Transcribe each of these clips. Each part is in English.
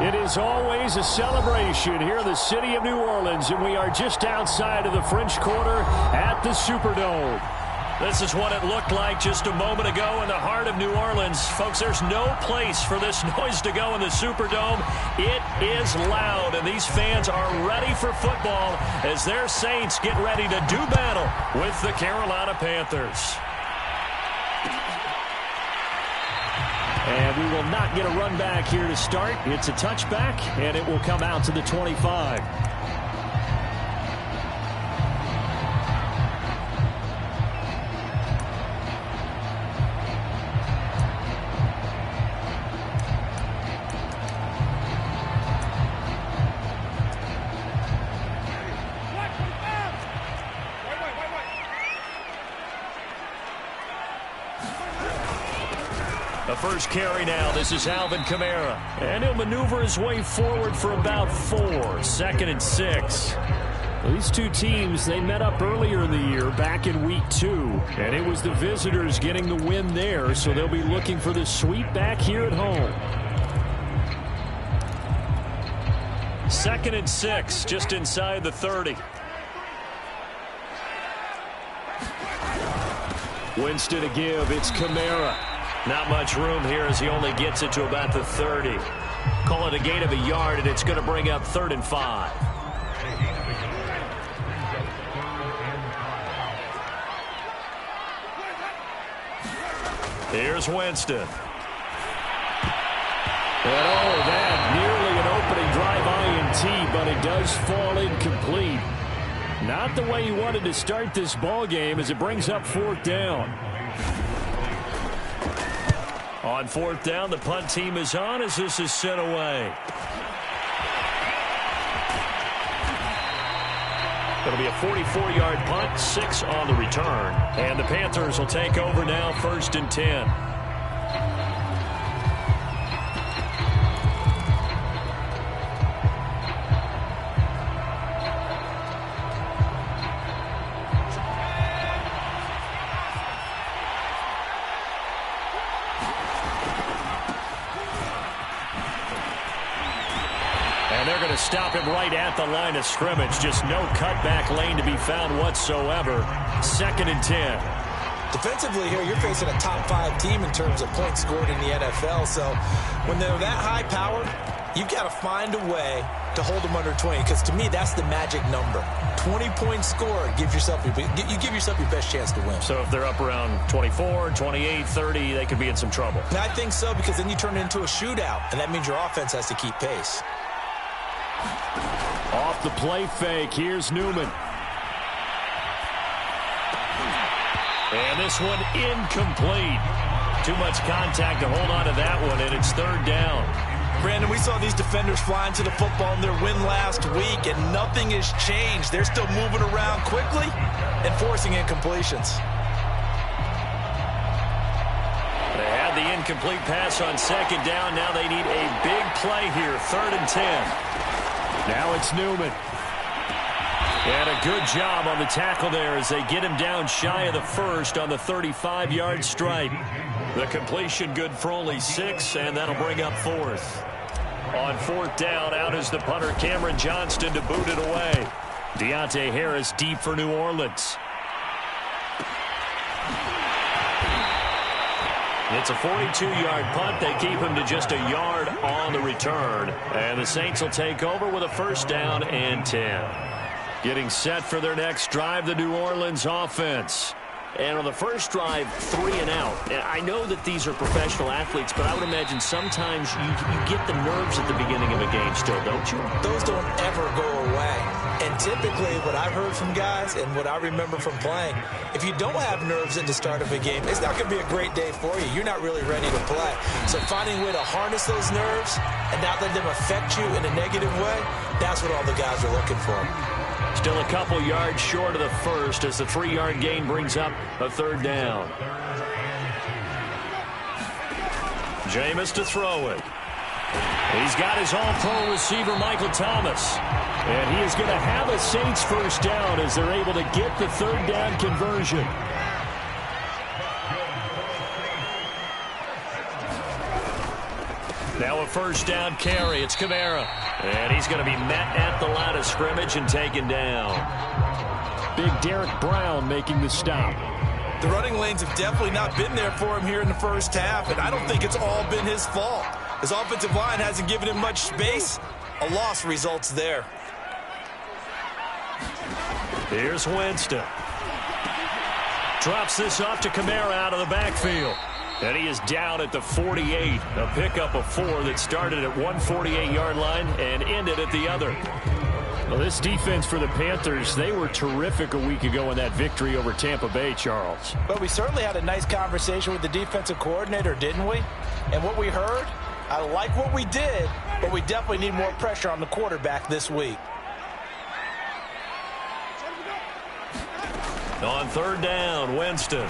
It is always a celebration here in the city of New Orleans, and we are just outside of the French Quarter at the Superdome. This is what it looked like just a moment ago in the heart of New Orleans. Folks, there's no place for this noise to go in the Superdome. It is loud, and these fans are ready for football as their Saints get ready to do battle with the Carolina Panthers. And we will not get a run back here to start. It's a touchback, and it will come out to the 25. The first carry now. This is Alvin Kamara. And he'll maneuver his way forward for about 4. 2nd and 6. These two teams, they met up earlier in the year back in week 2. And it was the visitors getting the win there, so they'll be looking for the sweep back here at home. 2nd and 6, just inside the 30. Winston to give. It's Kamara. Not much room here as he only gets it to about the 30. Call it a gain of a yard, and it's going to bring up 3rd and 5. Here's Winston. And oh, that nearly an opening drive INT, but it does fall incomplete. Not the way he wanted to start this ball game as it brings up 4th down. On 4th down, the punt team is on as this is sent away. It'll be a 44-yard punt, 6 on the return. And the Panthers will take over now, 1st and 10. And they're going to stop him right at the line of scrimmage. Just no cutback lane to be found whatsoever. 2nd and 10. Defensively here, you're facing a top 5 team in terms of points scored in the NFL. So when they're that high-powered, you've got to find a way to hold them under 20. Because to me, that's the magic number. 20 points scored, you give yourself your best chance to win. So if they're up around 24, 28, 30, they could be in some trouble. And I think so, because then you turn it into a shootout, and that means your offense has to keep pace. Off the play fake, here's Newman. And this one incomplete. Too much contact to hold on to that one, and it's 3rd down. Brandon, we saw these defenders flying to the football in their win last week, and nothing has changed. They're still moving around quickly and forcing incompletions. They had the incomplete pass on 2nd down. Now they need a big play here, 3rd and 10. Now it's Newman. And a good job on the tackle there as they get him down shy of the 1st on the 35-yard stripe. The completion good for only 6, and that'll bring up 4th. On 4th down, out is the punter Cameron Johnston to boot it away. Deontay Harris deep for New Orleans. It's a 42-yard punt. They keep him to just a yard on the return. And the Saints will take over with a 1st down and 10. Getting set for their next drive, the New Orleans offense. And on the first drive, 3 and out. And I know that these are professional athletes, but I would imagine sometimes you get the nerves at the beginning of a game still, don't you? Those don't ever go away. And typically what I've heard from guys and what I remember from playing, if you don't have nerves at the start of a game, it's not going to be a great day for you. You're not really ready to play. So finding a way to harness those nerves and not let them affect you in a negative way, that's what all the guys are looking for. Still a couple yards short of the 1st as the 3-yard gain brings up a 3rd down. Jameis to throw it. He's got his all-pro receiver, Michael Thomas. And he is going to have a Saints 1st down as they're able to get the 3rd down conversion. Now a first down carry. It's Kamara. And he's going to be met at the line of scrimmage and taken down. Big Derek Brown making the stop. The running lanes have definitely not been there for him here in the first half, and I don't think it's all been his fault. His offensive line hasn't given him much space. A loss results there. Here's Winston. Drops this off to Kamara out of the backfield. And he is down at the 48. A pickup of 4 that started at 148-yard line and ended at the other. Well, this defense for the Panthers, they were terrific a week ago in that victory over Tampa Bay, Charles. But we certainly had a nice conversation with the defensive coordinator, didn't we? And what we heard, I like what we did, but we definitely need more pressure on the quarterback this week. On third down, Winston.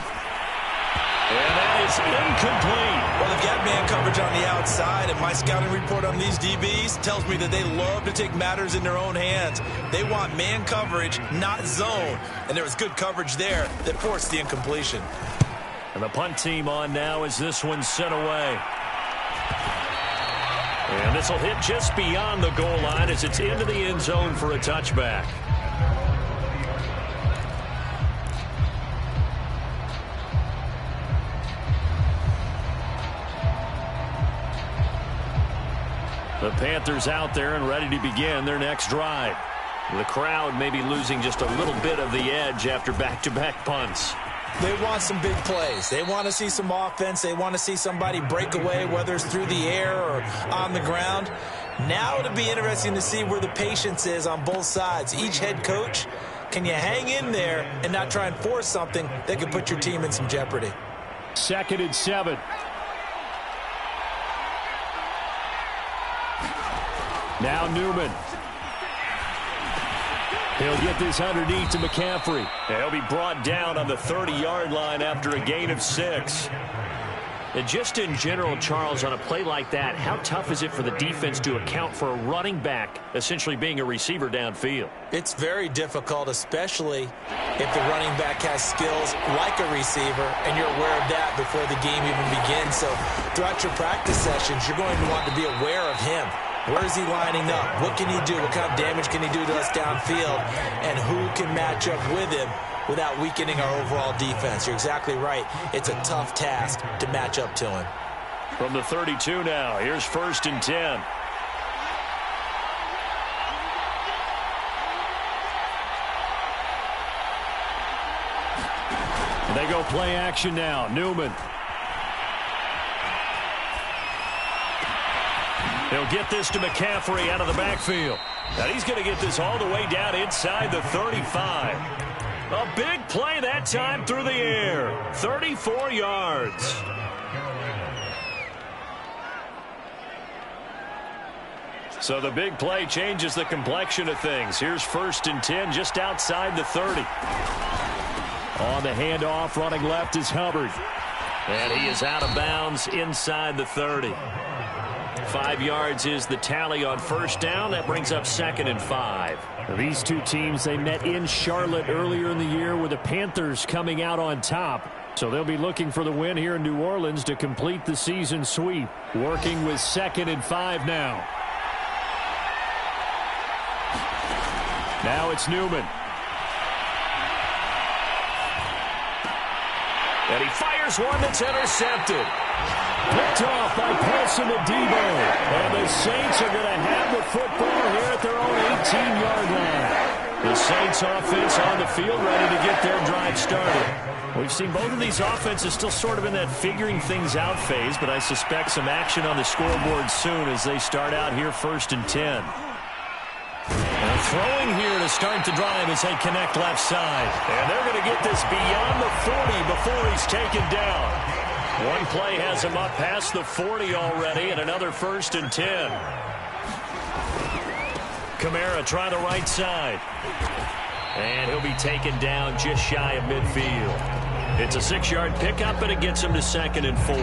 And that is incomplete. Well, they've got man coverage on the outside, and my scouting report on these DBs tells me that they love to take matters in their own hands. They want man coverage, not zone. And there was good coverage there that forced the incompletion. And the punt team on now as this one's sent away. And this will hit just beyond the goal line as it's into the end zone for a touchback. The Panthers out there and ready to begin their next drive. The crowd may be losing just a little bit of the edge after back-to-back punts. They want some big plays. They want to see some offense. They want to see somebody break away, whether it's through the air or on the ground. Now it'll be interesting to see where the patience is on both sides. Each head coach, can you hang in there and not try and force something that could put your team in some jeopardy? 2nd and 7. Now Newman. He'll get this underneath to McCaffrey. He'll be brought down on the 30-yard line after a gain of 6. And just in general, Charles, on a play like that, how tough is it for the defense to account for a running back essentially being a receiver downfield? It's very difficult, especially if the running back has skills like a receiver, and you're aware of that before the game even begins. So throughout your practice sessions, you're going to want to be aware of him. Where is he lining up? What can he do? What kind of damage can he do to us downfield? And who can match up with him without weakening our overall defense? You're exactly right. It's a tough task to match up to him. From the 32 now, here's 1st and 10. They go play action now. Newman. He'll get this to McCaffrey out of the backfield. And he's going to get this all the way down inside the 35. A big play that time through the air. 34 yards. So the big play changes the complexion of things. Here's 1st and 10 just outside the 30. On the handoff, running left is Hubbard. And he is out of bounds inside the 30. 5 yards is the tally on 1st down. That brings up 2nd and 5. These two teams, they met in Charlotte earlier in the year with the Panthers coming out on top. So they'll be looking for the win here in New Orleans to complete the season sweep. Working with 2nd and 5 now. Now it's Newman. And he fires one that's intercepted. Picked off by Paulson and Debo. And the Saints are going to have the football here at their own 18-yard line. The Saints offense on the field ready to get their drive started. We've seen both of these offenses still sort of in that figuring things out phase, but I suspect some action on the scoreboard soon as they start out here 1st and 10. And throwing here to start the drive as they connect left side. And they're going to get this beyond the 40 before he's taken down. One play has him up past the 40 already, and another 1st and 10. Kamara try the right side. And he'll be taken down just shy of midfield. It's a 6-yard pickup, and it gets him to 2nd and 4.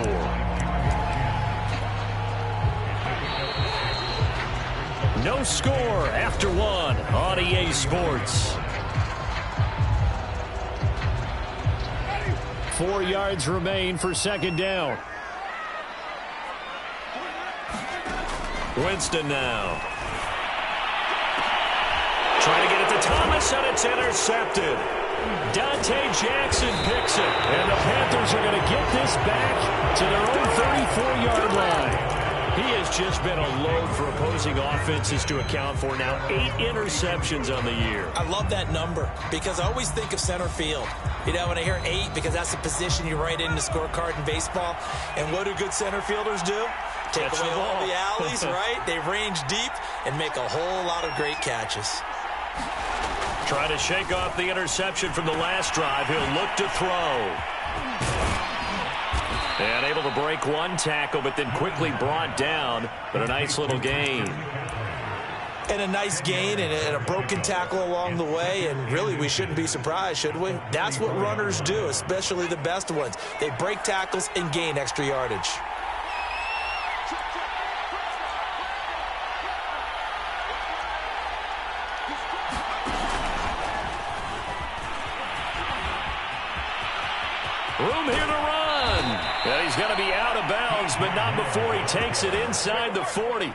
No score after 1 on EA Sports. 4 yards remain for 2nd down. Winston now. Trying to get it to Thomas, and it's intercepted. Dante Jackson picks it. And the Panthers are going to get this back to their own 34-yard line. He has just been a load for opposing offenses to account for now. 8 interceptions on the year. I love that number because I always think of center field. You know, when I hear 8, because that's the position you write in the scorecard in baseball. And what do good center fielders do? Take away all the alleys, right? They range deep and make a whole lot of great catches. Trying to shake off the interception from the last drive. He'll look to throw. And able to break one tackle, but then quickly brought down. But a nice little gain. And a nice gain and a broken tackle along the way. And really, we shouldn't be surprised, should we? That's what runners do, especially the best ones. They break tackles and gain extra yardage. Room here to run. And he's going to be out of bounds, but not before he takes it inside the 40.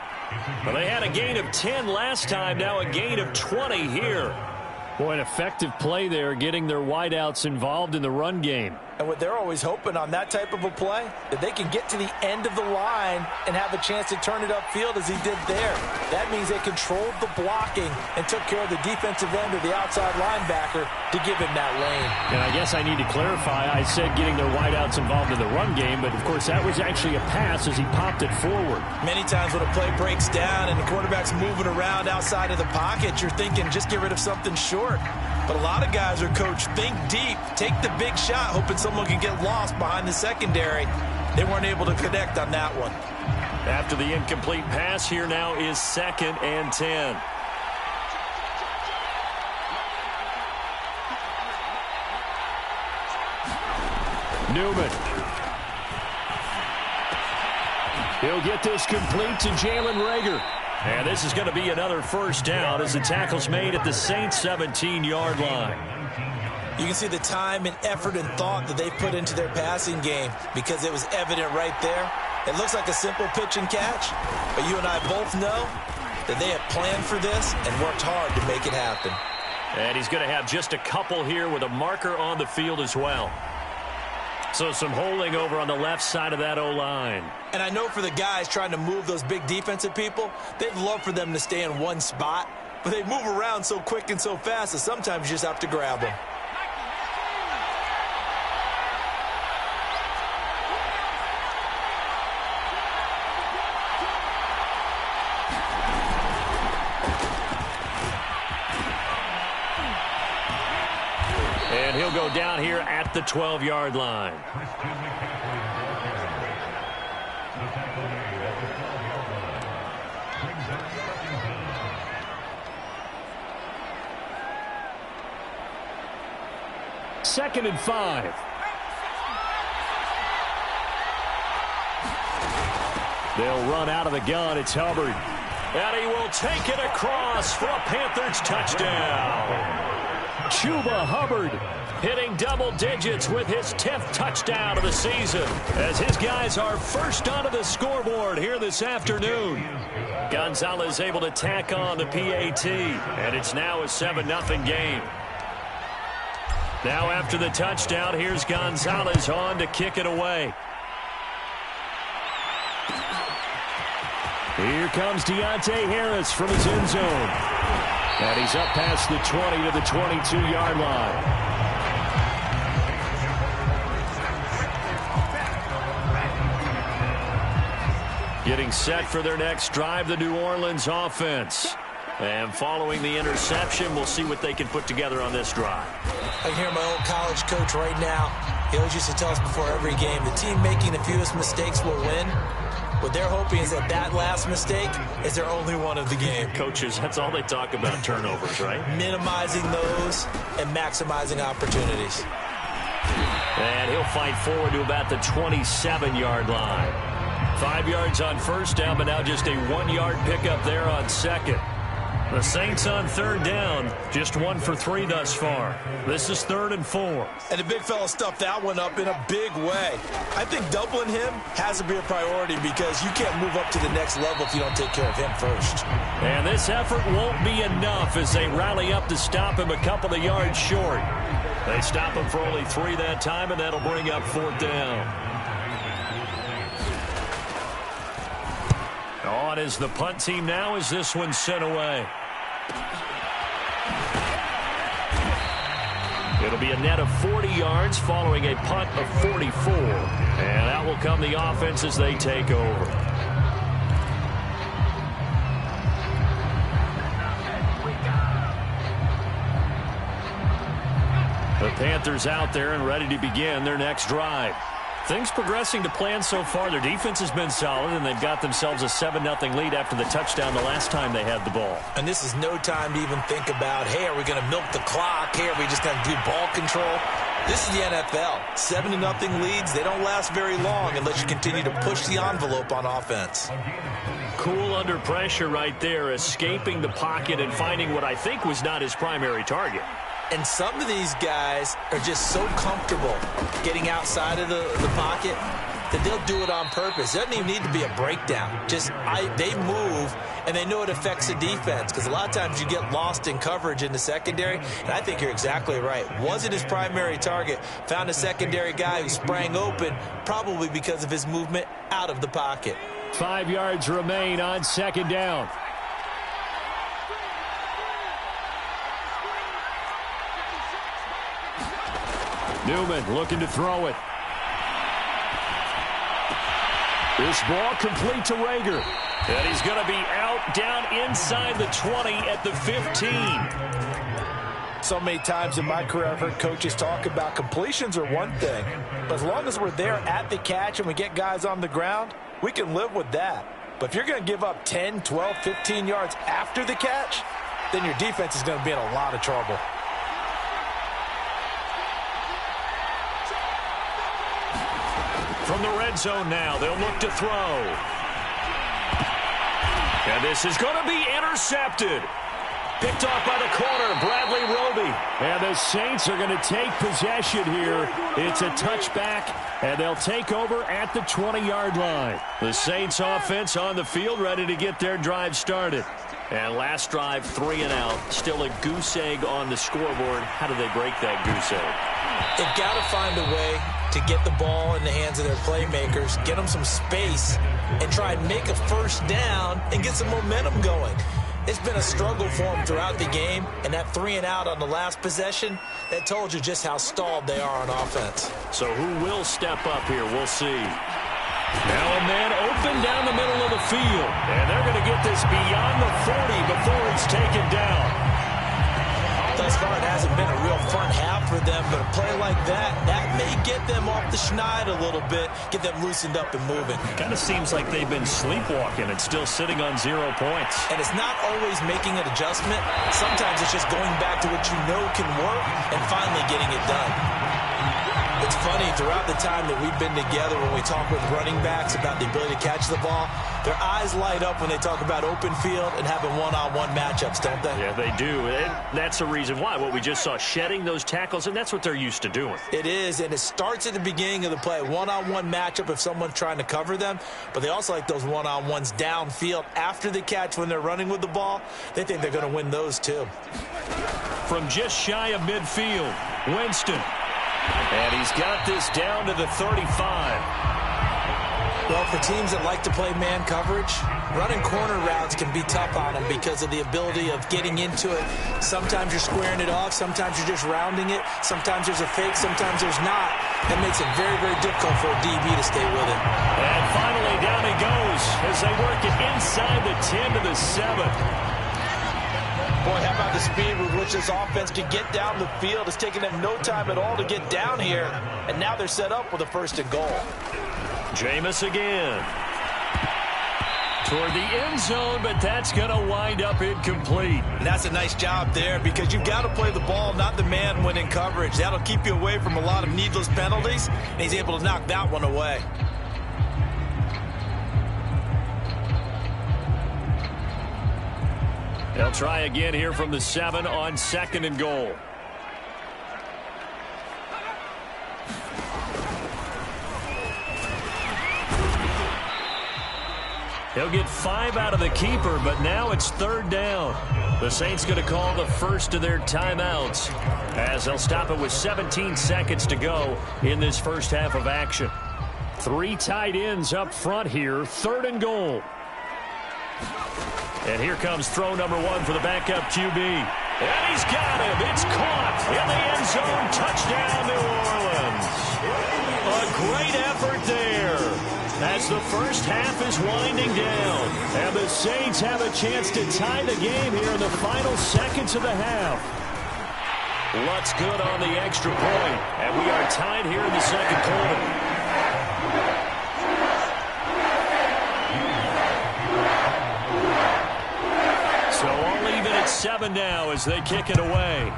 Well, they had a gain of 10 last time, now a gain of 20 here. Boy, an effective play there, getting their wideouts involved in the run game. And what they're always hoping on that type of a play, that they can get to the end of the line and have a chance to turn it upfield as he did there. That means they controlled the blocking and took care of the defensive end or the outside linebacker to give him that lane. And I guess I need to clarify, I said getting their wideouts involved in the run game, but of course that was actually a pass as he popped it forward. Many times when a play breaks down and the quarterback's moving around outside of the pocket, you're thinking just get rid of something short. But a lot of guys are coached, think deep, take the big shot, hoping someone can get lost behind the secondary. They weren't able to connect on that one. After the incomplete pass, here now is 2nd and 10. Newman. He'll get this complete to Jalen Reagor. And this is going to be another first down as the tackle's made at the Saints' 17-yard line. You can see the time and effort and thought that they put into their passing game because it was evident right there. It looks like a simple pitch and catch, but you and I both know that they have planned for this and worked hard to make it happen. And he's going to have just a couple here with a marker on the field as well. So some holding over on the left side of that O-line. And I know for the guys trying to move those big defensive people, they'd love for them to stay in one spot, but they move around so quick and so fast that sometimes you just have to grab them. And he'll go down here at the 12-yard line. Second and 5. They'll run out of the gun. It's Hubbard. And he will take it across for a Panthers touchdown. Chuba Hubbard hitting double digits with his 10th touchdown of the season as his guys are first onto the scoreboard here this afternoon. Gonzalez able to tack on the PAT, and it's now a 7-0 game. Now after the touchdown, here's Gonzalez on to kick it away. Here comes Deontay Harris from his end zone. And he's up past the 20 to the 22-yard line. Getting set for their next drive, the New Orleans offense. And following the interception, we'll see what they can put together on this drive. I can hear my old college coach right now. He always used to tell us before every game, the team making the fewest mistakes will win. What they're hoping is that that last mistake is their only one of the game. Coaches, that's all they talk about, turnovers, right? Minimizing those and maximizing opportunities. And he'll fight forward to about the 27-yard line. 5 yards on first down, but now just a 1-yard pickup there on second. The Saints on third down, just 1 for 3 thus far. This is 3rd and 4. And the big fella stuffed that one up in a big way. I think doubling him has to be a priority because you can't move up to the next level if you don't take care of him first. And this effort won't be enough as they rally up to stop him a couple of yards short. They stop him for only 3 that time, and that'll bring up 4th down. On is the punt team now as this one's sent away. It'll be a net of 40 yards following a punt of 44. And out will come the offense as they take over. The Panthers out there and ready to begin their next drive. Things progressing to plan so far. Their defense has been solid, and they've got themselves a 7-0 lead after the touchdown the last time they had the ball. And this is no time to even think about, hey, are we going to milk the clock? Hey, are we just going to do ball control? This is the NFL. 7-0 leads, they don't last very long unless you continue to push the envelope on offense. Cool under pressure right there, escaping the pocket and finding what I think was not his primary target. And some of these guys are just so comfortable getting outside of the pocket that they'll do it on purpose. It doesn't even need to be a breakdown. They move, and they know it affects the defense because a lot of times you get lost in coverage in the secondary, and I think you're exactly right. Wasn't his primary target. Found a secondary guy who sprang open, probably because of his movement out of the pocket. 5 yards remain on 2nd down. Newman looking to throw it. This ball complete to Rager. And he's going to be out down inside the 20 at the 15. So many times in my career I've heard coaches talk about completions are one thing, but as long as we're there at the catch and we get guys on the ground, we can live with that. But if you're going to give up 10, 12, 15 yards after the catch, then your defense is going to be in a lot of trouble. From the red zone now, they'll look to throw. And this is going to be intercepted. Picked off by the corner, Bradley Roby. And the Saints are going to take possession here. It's a touchback, and they'll take over at the 20-yard line. The Saints offense on the field, ready to get their drive started. And last drive, 3 and out. Still a goose egg on the scoreboard. How do they break that goose egg? They've got to find a way to get the ball in the hands of their playmakers, get them some space, and try and make a first down and get some momentum going. It's been a struggle for them throughout the game, and that 3 and out on the last possession, that told you just how stalled they are on offense. So who will step up here? We'll see. Now a man open down the middle of the field, and they're going to get this beyond the 40 before it's taken down. Thus far, it hasn't been a real fun half for them, but a play like that may get them off the schneid a little bit, get them loosened up and moving. Kind of seems like they've been sleepwalking and still sitting on 0 points. And it's not always making an adjustment. Sometimes it's just going back to what you know can work and finally getting it done. It's funny, throughout the time that we've been together, when we talk with running backs about the ability to catch the ball, their eyes light up when they talk about open field and having one-on-one matchups, don't they? Yeah, they do. And that's the reason why. What we just saw, shedding those tackles, and that's what they're used to doing. It is, and it starts at the beginning of the play. One-on-one matchup if someone's trying to cover them, but they also like those one-on-ones downfield after the catch when they're running with the ball. They think they're going to win those, too. From just shy of midfield, Winston. And he's got this down to the 35. Well, for teams that like to play man coverage, running corner routes can be tough on them because of the ability of getting into it. Sometimes you're squaring it off. Sometimes you're just rounding it. Sometimes there's a fake. Sometimes there's not. That makes it very, very difficult for a DB to stay with it. And finally, down he goes as they work it inside the 10 to the 7. Boy, how about the speed with which this offense can get down the field? It's taken them no time at all to get down here, and now they're set up with a 1st and goal. Jameis again. Toward the end zone, but that's going to wind up incomplete. And that's a nice job there because you've got to play the ball, not the man when in coverage. That'll keep you away from a lot of needless penalties, and he's able to knock that one away. They'll try again here from the 7 on 2nd and goal. He'll get 5 out of the keeper, but now it's 3rd down. The Saints going to call the first of their timeouts as they'll stop it with 17 seconds to go in this first half of action. 3 tight ends up front here, 3rd and goal. And here comes throw number 1 for the backup QB. And he's got him. It's caught in the end zone. Touchdown, New Orleans. A great effort there as the first half is winding down. And the Saints have a chance to tie the game here in the final seconds of the half. Lutz good on the extra point. And we are tied here in the second quarter. So all even at 7 now as they kick it away.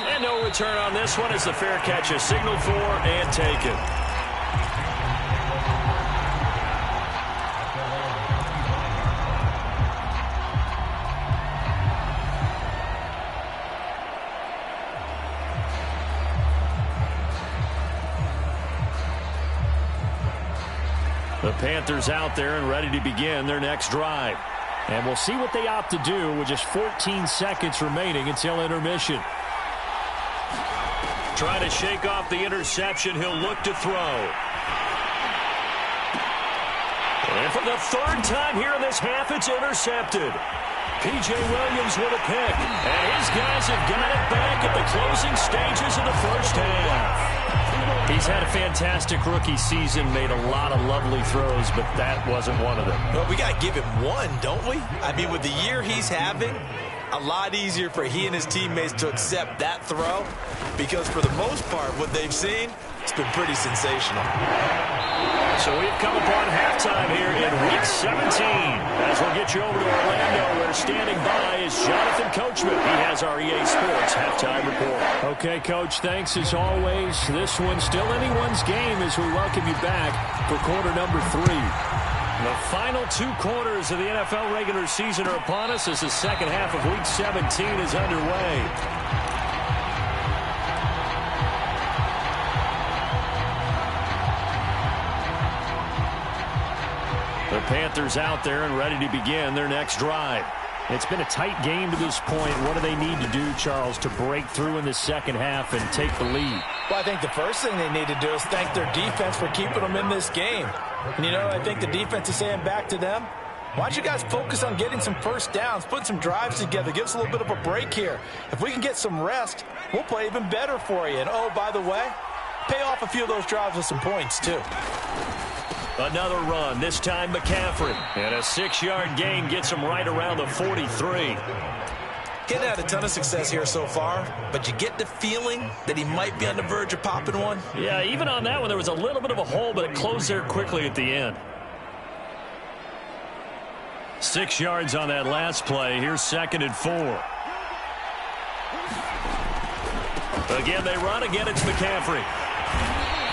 And no return on this one as the fair catch is signaled for and taken. The Panthers out there and ready to begin their next drive. And we'll see what they opt to do with just 14 seconds remaining until intermission. Trying to shake off the interception. He'll look to throw. And for the 3rd time here in this half, it's intercepted. P.J. Williams with a pick. And his guys have got it back at the closing stages of the first half. He's had a fantastic rookie season, made a lot of lovely throws, but that wasn't one of them. Well, we got to give him one, don't we? I mean, with the year he's having, a lot easier for he and his teammates to accept that throw because for the most part, what they've seen, it's been pretty sensational. So we've come upon halftime here in Week 17. As we'll get you over to Orlando, where standing by is Jonathan Coachman. He has our EA Sports halftime report. Okay, Coach, thanks as always. This one's still anyone's game as we welcome you back for quarter number 3. The final 2 quarters of the NFL regular season are upon us as the second half of Week 17 is underway. The Panthers out there and ready to begin their next drive. It's been a tight game to this point. What do they need to do, Charles, to break through in the second half and take the lead? Well, I think the first thing they need to do is thank their defense for keeping them in this game. And you know, I think the defense is saying back to them, why don't you guys focus on getting some first downs, putting some drives together, give us a little bit of a break here. If we can get some rest, we'll play even better for you. And, oh, by the way, pay off a few of those drives with some points, too. Another run, this time McCaffrey. And a 6-yard gain gets him right around the 43. He's had a ton of success here so far, but you get the feeling that he might be on the verge of popping one. Yeah, even on that one, there was a little bit of a hole, but it closed there quickly at the end. 6 yards on that last play. Here's 2nd and 4. Again, they run. Again, it's McCaffrey.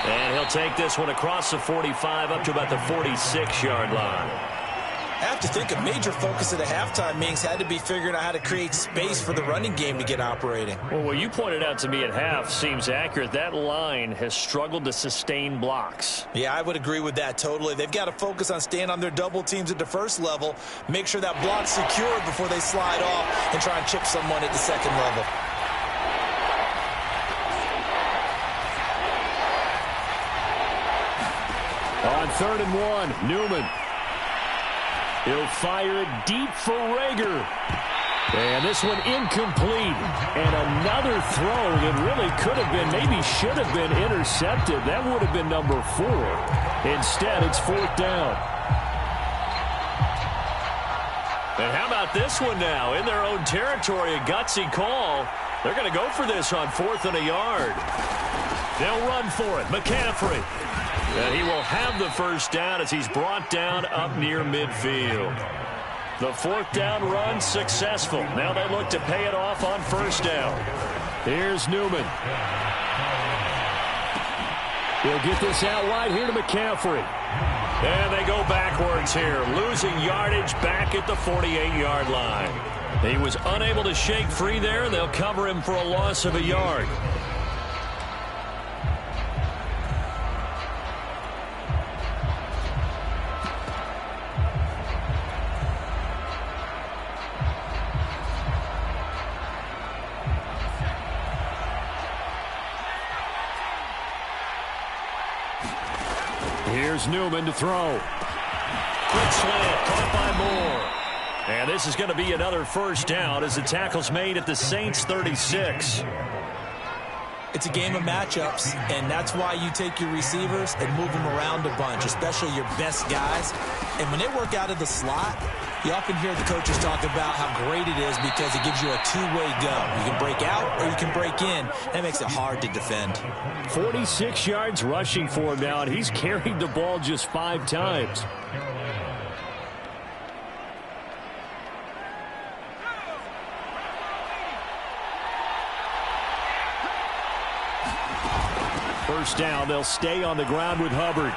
And he'll take this one across the 45 up to about the 46-yard line. I have to think a major focus at the halftime meetings had to be figuring out how to create space for the running game to get operating. Well, what you pointed out to me at half seems accurate. That line has struggled to sustain blocks. Yeah, I would agree with that totally. They've got to focus on staying on their double teams at the first level, make sure that block's secured before they slide off and try and chip someone at the second level. On 3rd and 1, Newman. He'll fire it deep for Rager. And this one incomplete. And another throw that really could have been, maybe should have been intercepted. That would have been number 4. Instead, it's 4th down. And how about this one now? In their own territory, a gutsy call. They're going to go for this on 4th and a yard. They'll run for it. McCaffrey. And he will have the first down as he's brought down up near midfield. The 4th down run successful. Now they look to pay it off on 1st down. Here's Newman. He'll get this out wide here to McCaffrey. And they go backwards here, losing yardage back at the 48-yard line. He was unable to shake free there. They'll cover him for a loss of a yard. Here's Newman to throw. Quick slant, caught by Moore. And this is going to be another first down as the tackle's made at the Saints' 36. It's a game of matchups, and that's why you take your receivers and move them around a bunch, especially your best guys. And when they work out of the slot, you often hear the coaches talk about how great it is because it gives you a two-way go. You can break out or you can break in. That makes it hard to defend. 46 yards rushing for him now, and he's carried the ball just 5 times. First down, they'll stay on the ground with Hubbard.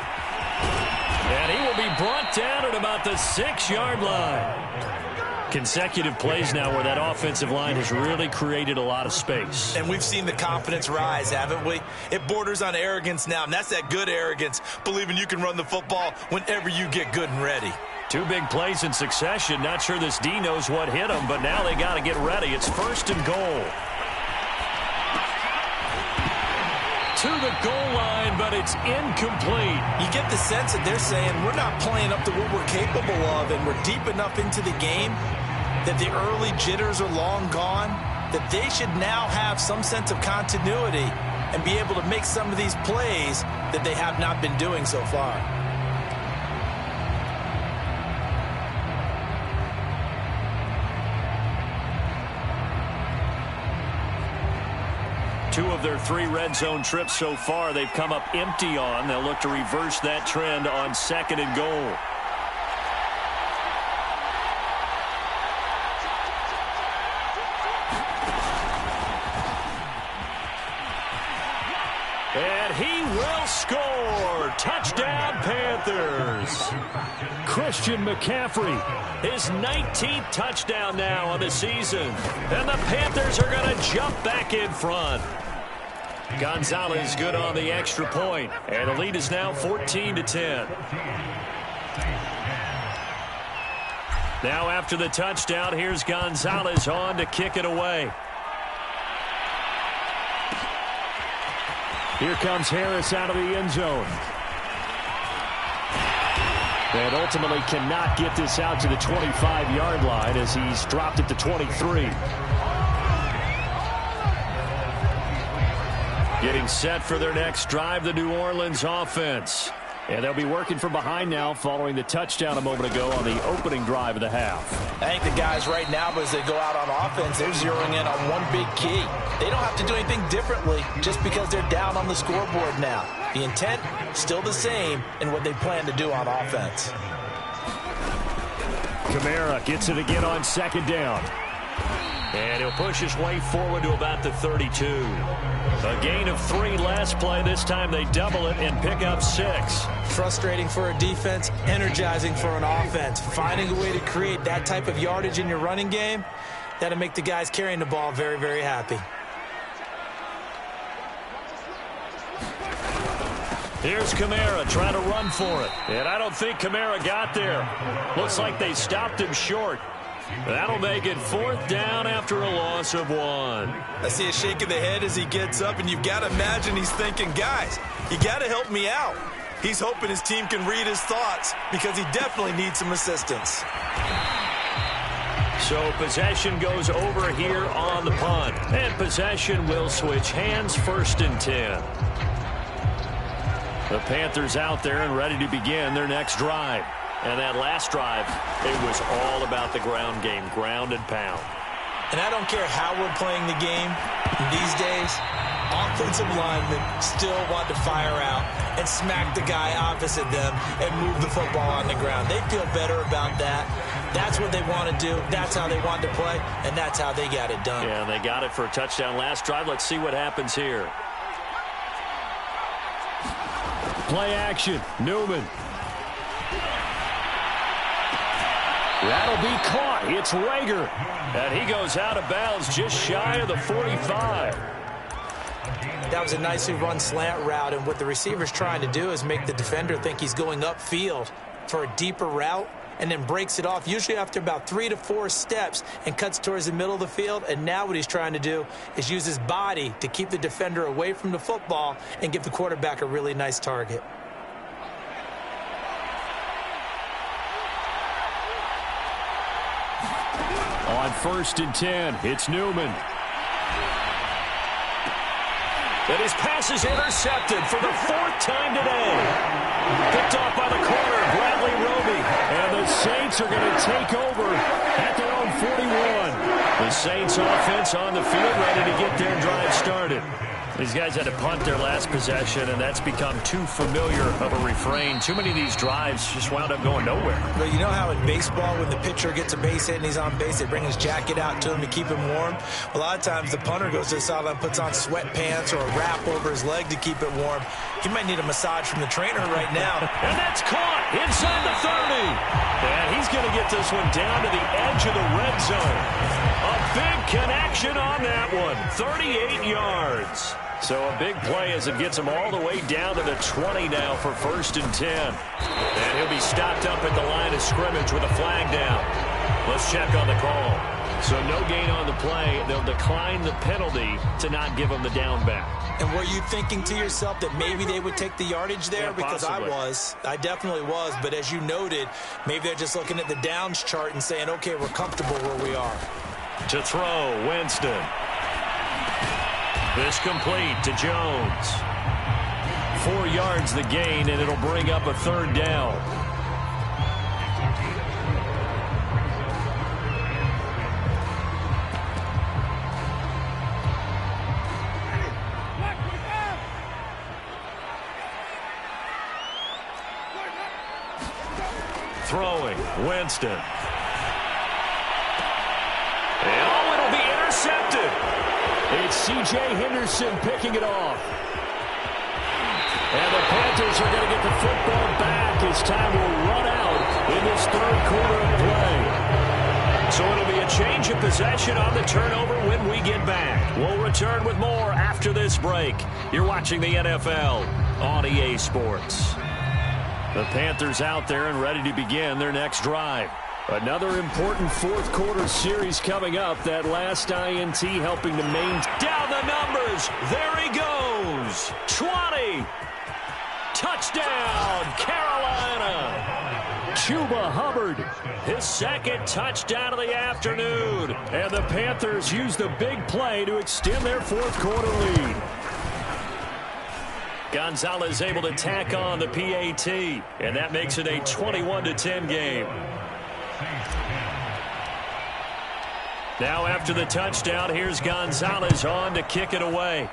And he will be brought down at about the 6-yard line. Consecutive plays now where that offensive line has really created a lot of space. And we've seen the confidence rise, haven't we? It borders on arrogance now, and that's that good arrogance, believing you can run the football whenever you get good and ready. 2 big plays in succession. Not sure this D knows what hit him, but now they got to get ready. It's 1st and goal. To the goal line, but it's incomplete. You get the sense that they're saying we're not playing up to what we're capable of, and we're deep enough into the game that the early jitters are long gone, that they should now have some sense of continuity and be able to make some of these plays that they have not been doing so far. Two of their 3 red zone trips so far, they've come up empty on. They'll look to reverse that trend on 2nd and goal. And he will score. Touchdown, Panthers. Christian McCaffrey. His 19th touchdown now on the season. And the Panthers are going to jump back in front. Gonzalez good on the extra point, and the lead is now 14-10. Now after the touchdown, here's Gonzalez on to kick it away. Here comes Harris out of the end zone. And ultimately cannot get this out to the 25-yard line as he's dropped it to 23. Getting set for their next drive, the New Orleans offense. And they'll be working from behind now following the touchdown a moment ago on the opening drive of the half. I think the guys right now, as they go out on offense, they're zeroing in on one big key. They don't have to do anything differently just because they're down on the scoreboard now. The intent, still the same in what they plan to do on offense. Kamara gets it again on 2nd down. And he'll push his way forward to about the 32. A gain of 3 last play. This time they double it and pick up 6. Frustrating for a defense, energizing for an offense. Finding a way to create that type of yardage in your running game, that'll make the guys carrying the ball very, very happy. Here's Kamara trying to run for it. And I don't think Kamara got there. Looks like they stopped him short. That'll make it 4th down after a loss of 1. I see a shake of the head as he gets up, and you've got to imagine he's thinking, guys, you got to help me out. He's hoping his team can read his thoughts because he definitely needs some assistance. So possession goes over here on the punt. And possession will switch hands, 1st and 10. The Panthers out there and ready to begin their next drive. And that last drive, it was all about the ground game, ground and pound. And I don't care how we're playing the game these days, offensive linemen still want to fire out and smack the guy opposite them and move the football on the ground. They feel better about that. That's what they want to do. That's how they want to play, and that's how they got it done. Yeah, and they got it for a touchdown last drive. Let's see what happens here. Play action. Newman. That'll be caught. It's Rager. And he goes out of bounds just shy of the 45. That was a nicely run slant route, and what the receiver's trying to do is make the defender think he's going upfield for a deeper route, and then breaks it off, usually after about 3 to 4 steps, and cuts towards the middle of the field. And now what he's trying to do is use his body to keep the defender away from the football and give the quarterback a really nice target. On 1st and 10, it's Newman. And his pass is intercepted for the 4th time today. Picked off by the corner, Bradley Roby. And the Saints are going to take over at their own 41. The Saints offense on the field, ready to get their drive started. These guys had to punt their last possession, and that's become too familiar of a refrain. Too many of these drives just wound up going nowhere. But you know how in baseball, when the pitcher gets a base hit and he's on base, they bring his jacket out to him to keep him warm? A lot of times the punter goes to the sideline, puts on sweatpants or a wrap over his leg to keep it warm. He might need a massage from the trainer right now. And that's caught inside the 30. And he's going to get this one down to the edge of the red zone. A big connection on that one. 38 yards. So a big play as it gets him all the way down to the 20 now for 1st and 10. And he'll be stopped up at the line of scrimmage with a flag down. Let's check on the call. So no gain on the play. They'll decline the penalty to not give him the down back. And were you thinking to yourself that maybe they would take the yardage there? Yeah, because possibly. I definitely was. But as you noted, maybe they're just looking at the downs chart and saying, okay, we're comfortable where we are. To throw, Winston. This complete to Jones. 4 yards the gain, and it'll bring up a 3rd down. Throwing, Winston. Oh, it'll be intercepted. It's C.J. Henderson picking it off. And the Panthers are going to get the football back as time will run out in this 3rd quarter of play. So it'll be a change of possession on the turnover when we get back. We'll return with more after this break. You're watching the NFL on EA Sports. The Panthers out there and ready to begin their next drive. Another important 4th quarter series coming up. That last INT helping to maintain. Down the numbers. There he goes. 20. Touchdown, Carolina. Chuba Hubbard. His 2nd touchdown of the afternoon. And the Panthers use the big play to extend their 4th quarter lead. Gonzalez able to tack on the PAT. And that makes it a 21-10 game. Now after the touchdown, here's Gonzalez on to kick it away.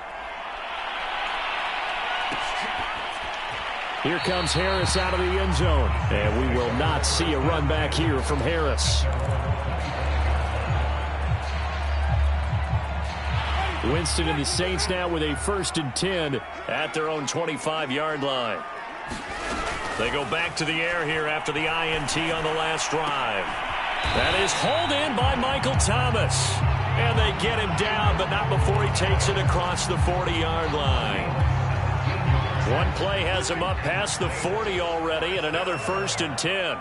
Here comes Harris out of the end zone. And we will not see a run back here from Harris. Winston and the Saints now with a 1st and 10 at their own 25-yard line. They go back to the air here after the INT on the last drive. That is hauled in by Michael Thomas. And they get him down, but not before he takes it across the 40-yard line. One play has him up past the 40 already, and another 1st and 10.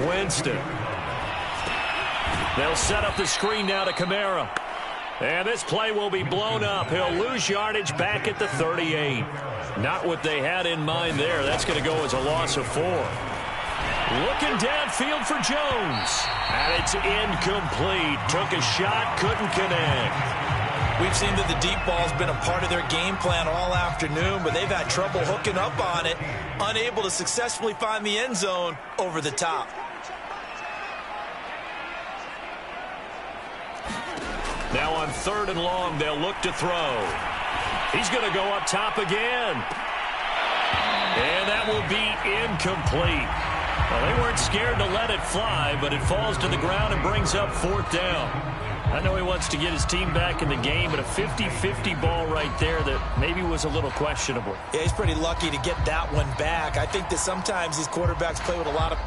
Winston. They'll set up the screen now to Kamara. And this play will be blown up. He'll lose yardage back at the 38. Not what they had in mind there. That's going to go as a loss of 4. Looking downfield for Jones. And it's incomplete. Took a shot, couldn't connect. We've seen that the deep ball's been a part of their game plan all afternoon, but they've had trouble hooking up on it, unable to successfully find the end zone over the top. Now on 3rd and long, they'll look to throw. He's going to go up top again. And that will be incomplete. Well, they weren't scared to let it fly, but it falls to the ground and brings up 4th down. I know he wants to get his team back in the game, but a 50-50 ball right there that maybe was a little questionable. Yeah, he's pretty lucky to get that one back. I think that sometimes these quarterbacks play with a lot of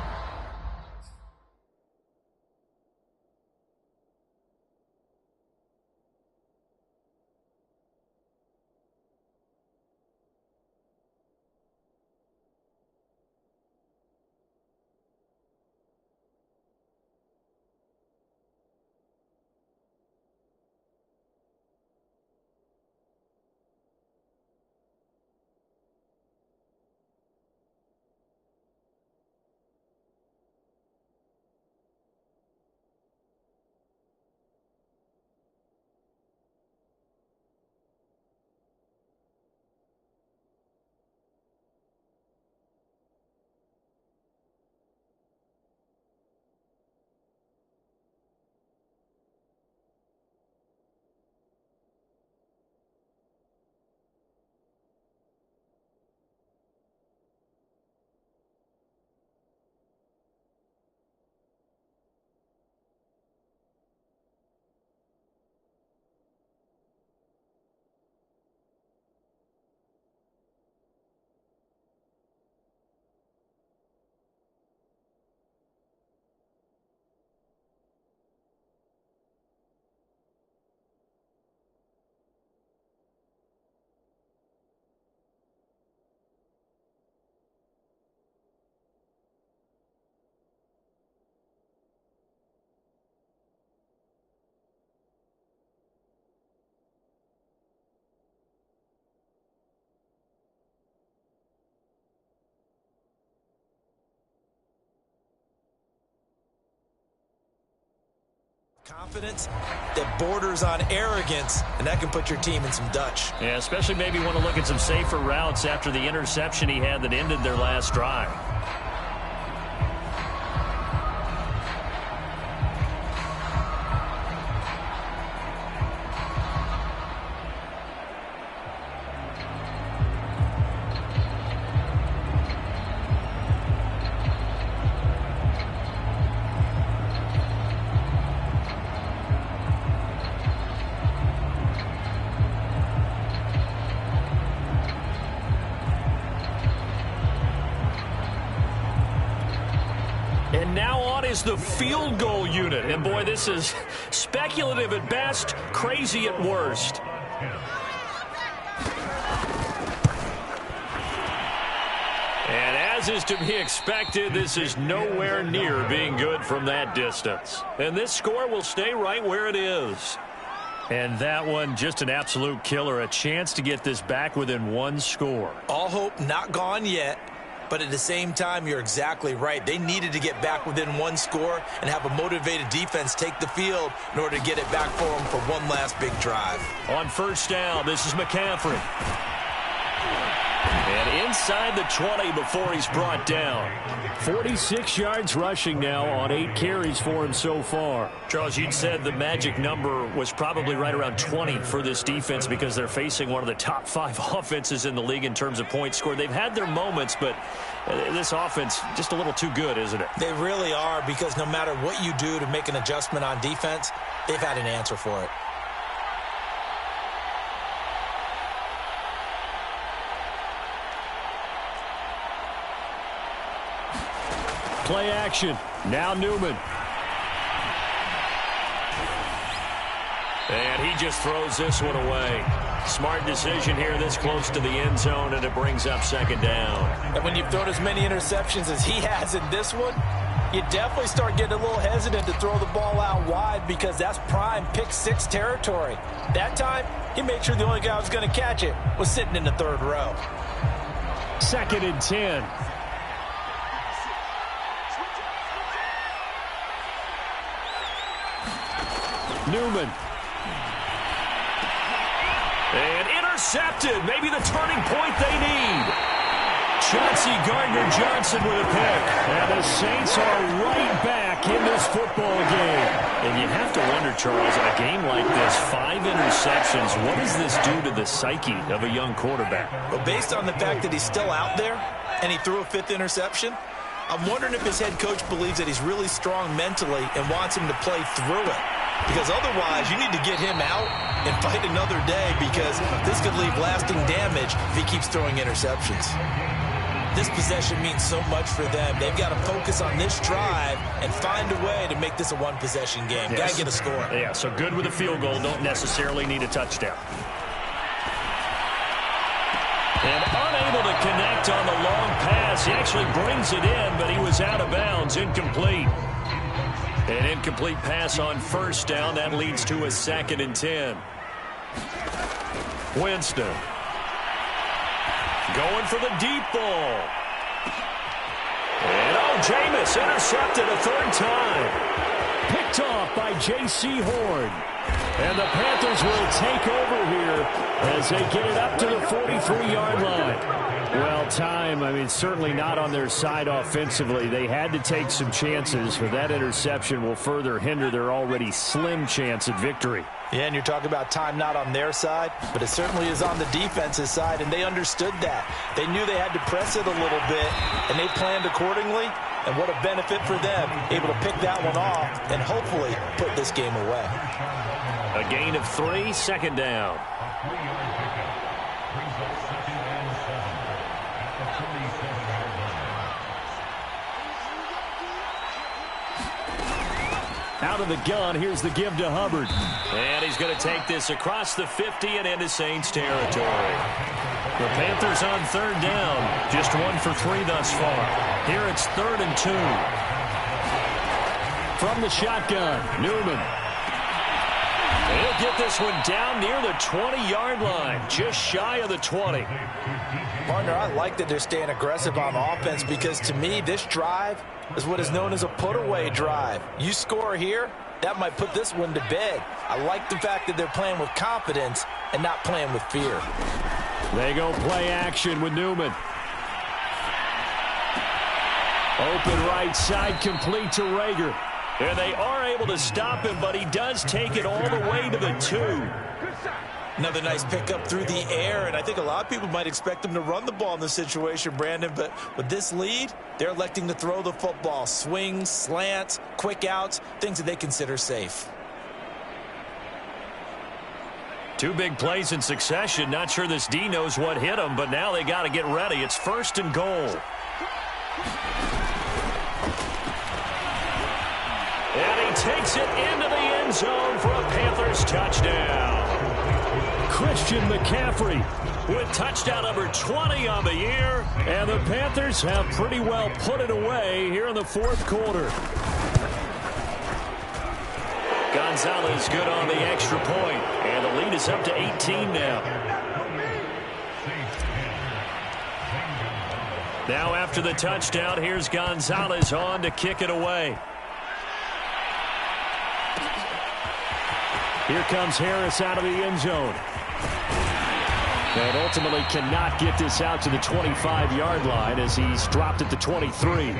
Confidence that borders on arrogance, and that can put your team in some Dutch. Yeah, especially maybe want to look at some safer routes after the interception he had that ended their last drive. And now on is the field goal unit. And, boy, this is speculative at best, crazy at worst. And as is to be expected, this is nowhere near being good from that distance. And this score will stay right where it is. And that one, just an absolute killer. A chance to get this back within one score. All hope not gone yet. But at the same time, you're exactly right. They needed to get back within one score and have a motivated defense take the field in order to get it back for them for one last big drive. On first down, this is McCaffrey. And inside the 20 before he's brought down. 46 yards rushing now on 8 carries for him so far. Charles, you'd said the magic number was probably right around 20 for this defense because they're facing one of the top 5 offenses in the league in terms of points scored. They've had their moments, but this offense just a little too good, isn't it? They really are, because no matter what you do to make an adjustment on defense, they've had an answer for it. Play action. Now Newman. And he just throws this one away. Smart decision here this close to the end zone, and it brings up second down. And when you've thrown as many interceptions as he has in this one, you definitely start getting a little hesitant to throw the ball out wide, because that's prime pick 6 territory. That time, he made sure the only guy who was going to catch it was sitting in the 3rd row. 2nd and 10. Newman. And intercepted. Maybe the turning point they need. Chauncey Gardner-Johnson with a pick. And the Saints are right back in this football game. And you have to wonder, Charles, a game like this, 5 interceptions, what does this do to the psyche of a young quarterback? Well, based on the fact that he's still out there and he threw a 5th interception, I'm wondering if his head coach believes that he's really strong mentally and wants him to play through it. Because otherwise, you need to get him out and fight another day, because this could leave lasting damage if he keeps throwing interceptions. This possession means so much for them. They've got to focus on this drive and find a way to make this a one-possession game. Yes. Got to get a score. Yeah, so good with a field goal. Don't necessarily need a touchdown. And unable to connect on the long pass. He actually brings it in, but he was out of bounds. Incomplete. An incomplete pass on first down. That leads to a 2nd and 10. Winston. Going for the deep ball. And Jameis intercepted a 3rd time. Picked off by J.C. Horn. And the Panthers will take over here as they get it up to the 43-yard line. Well, time, certainly not on their side offensively. They had to take some chances, but that interception will further hinder their already slim chance at victory. Yeah, and you're talking about time not on their side, but it certainly is on the defense's side, and they understood that. They knew they had to press it a little bit, and they planned accordingly, and what a benefit for them, able to pick that one off and hopefully put this game away. A gain of 3, 2nd down. Out of the gun, here's the give to Hubbard. And he's going to take this across the 50 and into Saints territory. The Panthers on 3rd down. Just 1 for 3 thus far. Here it's 3rd and 2. From the shotgun, Newman. He'll get this one down near the 20-yard line, just shy of the 20. Partner, I like that they're staying aggressive on offense, because to me, this drive is what is known as a put-away drive. You score here, that might put this one to bed. I like the fact that they're playing with confidence and not playing with fear. They go play action with Newman. Open right side, complete to Rager. And they are able to stop him, but he does take it all the way to the 2. Another nice pickup through the air, and I think a lot of people might expect them to run the ball in this situation, Brandon, but with this lead, they're electing to throw the football. Swings, slants, quick outs, things that they consider safe. 2 big plays in succession. Not sure this D knows what hit him, but now they got to get ready. It's 1st and goal. And he takes it into the end zone for a Panthers touchdown. Christian McCaffrey With touchdown number 20 on the year. And the Panthers have pretty well put it away here in the 4th quarter. Gonzalez good on the extra point. And the lead is up to 18 now. Now after the touchdown, here's Gonzalez on to kick it away. Here comes Harris out of the end zone. And ultimately cannot get this out to the 25-yard line as he's dropped at the 23.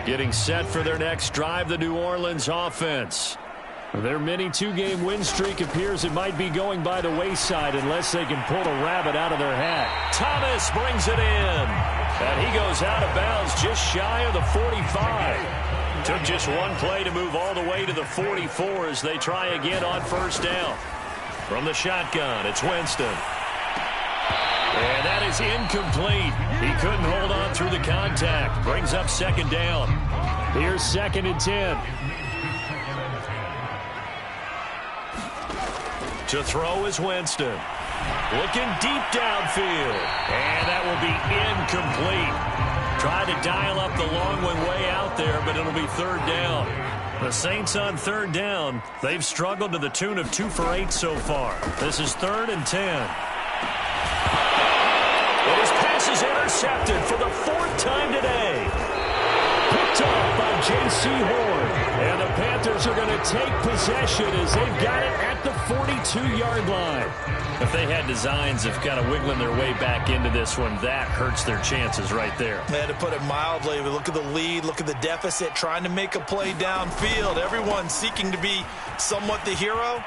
Getting set for their next drive, the New Orleans offense. Their mini 2-game win streak appears it might be going by the wayside unless they can pull a rabbit out of their hat. Thomas brings it in. And he goes out of bounds just shy of the 45. Took just one play to move all the way to the 44 as they try again on 1st down. From the shotgun, it's Winston. And that is incomplete. He couldn't hold on through the contact. Brings up 2nd down. Here's 2nd and 10. To throw is Winston. Looking deep downfield. And that will be incomplete. Tried to dial up the long one way out there, but it'll be 3rd down. The Saints on 3rd down. They've struggled to the tune of 2 for 8 so far. This is 3rd and 10. And his pass is intercepted for the 4th time today. Picked off by J.C. Horn. And the Panthers are going to take possession as they've got it at the 42-yard line. If they had designs of kind of wiggling their way back into this one, that hurts their chances right there. To put it mildly, we look at the lead, look at the deficit, trying to make a play downfield. Everyone seeking to be somewhat the hero.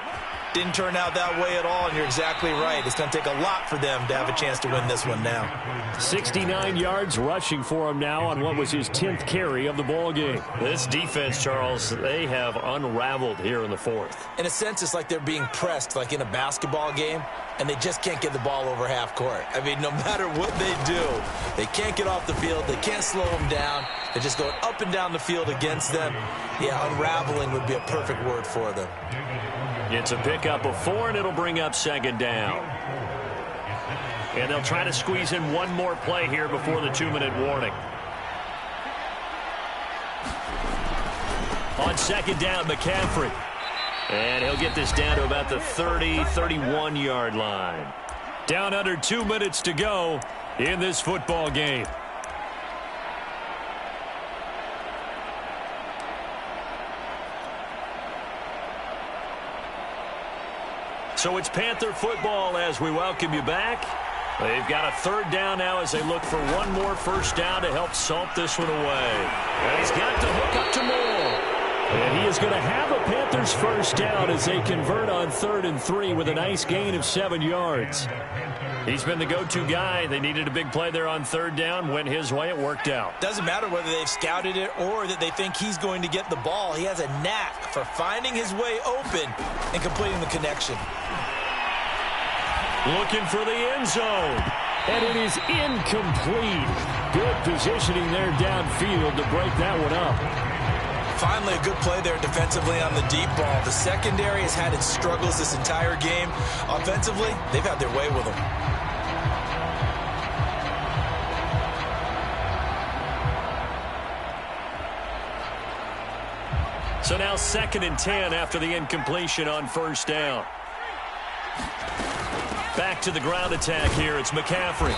Didn't turn out that way at all, and you're exactly right. It's going to take a lot for them to have a chance to win this one now. 69 yards rushing for him now on what was his 10th carry of the ball game. This defense, Charles, they have unraveled here in the 4th. In a sense, it's like they're being pressed like in a basketball game, and they just can't get the ball over half court. I mean, no matter what they do, they can't get off the field. They can't slow them down. They're just going up and down the field against them. Yeah, unraveling would be a perfect word for them. It's a pickup of 4, and it'll bring up 2nd down. And they'll try to squeeze in one more play here before the 2-minute warning. On 2nd down, McCaffrey. And he'll get this down to about the 30, 31-yard line. Down under 2 minutes to go in this football game. So it's Panther football as we welcome you back. They've got a 3rd down now as they look for one more 1st down to help salt this one away. And he's got to hook up to Moore. And he is going to have a Panthers 1st down as they convert on 3rd and 3 with a nice gain of 7 yards. He's been the go-to guy. They needed a big play there on 3rd down. Went his way. It worked out. Doesn't matter whether they've scouted it or that they think he's going to get the ball. He has a knack for finding his way open and completing the connection. Looking for the end zone. And it is incomplete. Good positioning there downfield to break that one up. Finally, a good play there defensively on the deep ball. The secondary has had its struggles this entire game. Offensively, they've had their way with them. So now 2nd and 10 after the incompletion on first down. Back to the ground attack here. It's McCaffrey.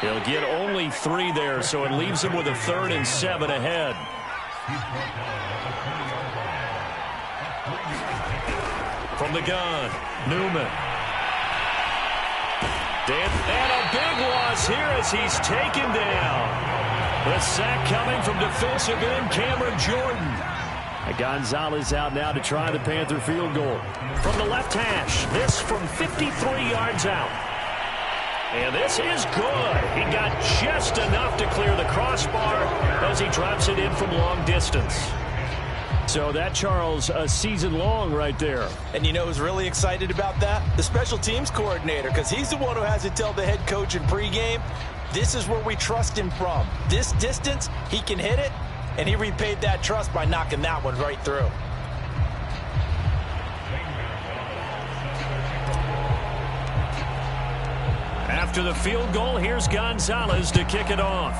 He'll get only 3 there, so it leaves him with a 3rd and 7 ahead. From the gun, Newman. And a big loss here as he's taken down. The sack coming from defensive end Cameron Jordan. Gonzalez out now to try the Panther field goal. From the left hash, this from 53 yards out. And this is good. He got just enough to clear the crossbar as he drops it in from long distance. So that, Charles, a season long right there. And you know who's really excited about that? The special teams coordinator, because he's the one who has to tell the head coach in pregame, this is where we trust him from. This distance, he can hit it, and he repaid that trust by knocking that one right through. After the field goal, here's Gonzalez to kick it off.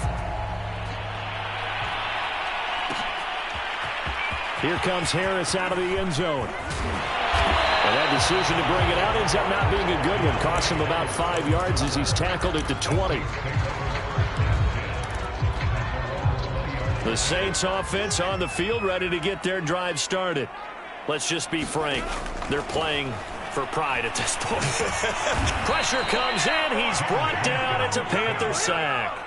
Here comes Harris out of the end zone. And that decision to bring it out ends up not being a good one. Costs him about 5 yards as he's tackled at the 20. The Saints offense on the field, ready to get their drive started. Let's just be frank. They're playing for pride at this point. Pressure comes in. He's brought down. It's a Panther sack.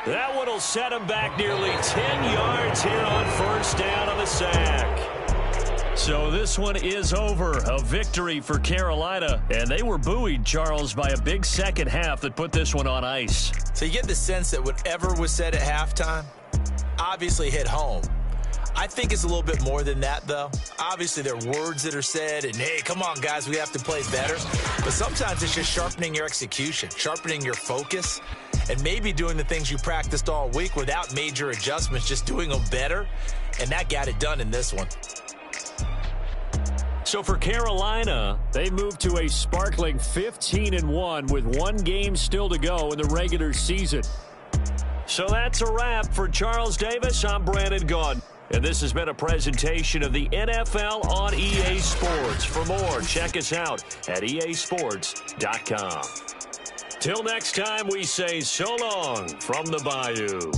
That one will set him back nearly 10 yards here on first down on the sack. So this one is over. A victory for Carolina. And they were buoyed, Charles, by a big second half that put this one on ice. So you get the sense that whatever was said at halftime obviously hit home. I think it's a little bit more than that, though. Obviously, there are words that are said, and, hey, come on, guys, we have to play better. But sometimes it's just sharpening your execution, sharpening your focus, and maybe doing the things you practiced all week without major adjustments, just doing them better, and that got it done in this one. So for Carolina, they moved to a sparkling 15-1 with 1 game still to go in the regular season. So that's a wrap. For Charles Davis, I'm Brandon Gaudin. And this has been a presentation of the NFL on EA Sports. For more, check us out at easports.com. Till next time, we say so long from the Bayou.